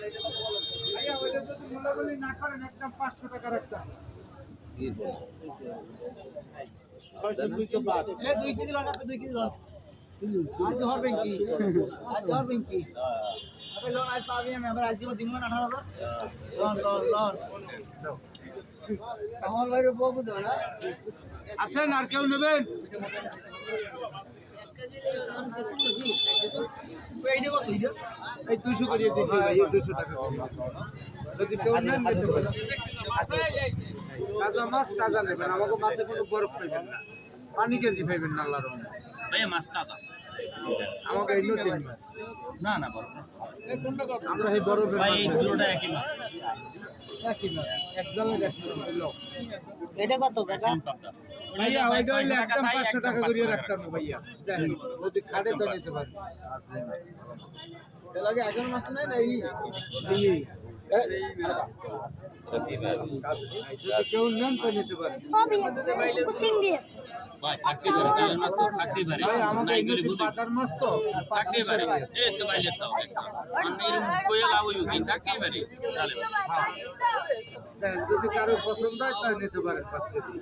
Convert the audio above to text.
ভাইয়া ওইটা যদি মূল্যবলি না করেন একদম 500 টাকার একটা 600 বাদ 2 কেজি লাগাতে 2 কেজি আজ ধরবেন কি আজ ধরবেন কি আরে লোন আজ পাবি না আমরা আজ দিব 18,000 লোন আমার বাইরে বকু দাও না আছেন আর কেউ নেবেন এই 200 করে দিছি ভাই 200 টাকা যদি কেউ নেন তাজা মাছ তাজা নেবেন আমাকে মাছে কোনো বরফ পাইবেন না পানি কেজি পাইবেন না আল্লাহর রহমতে ভাই মাছ তাজা আমাকে এই নতুন মাছ না না বড় আমরা এই বড় ভাই এই দুটোটা একই মাছ এক জালের এক কিলো এটা কত কাকা? ভাইয়া ওইটা হইলে একদম 500 টাকা করে রাখতাম ভাইয়া দেখেন যদি খাটে তো নিতে পারি এর আগে এখন মাছ নাই না এই যদি কেউ নেন তো নিতে পারেন ভাই থাকতে পারে কারণ মাছ তো থাকতেই পারে আমাদের এই পাতার মাছ তো থাকতে পারে এই তো ভাই লেতাও একটা মানে এরকম কোয়েল আউই কিন্তু থাকতেই পারে তাহলে দেখেন যদি কারো পছন্দ হয় তাহলে নিতে পারেন 5 কেজি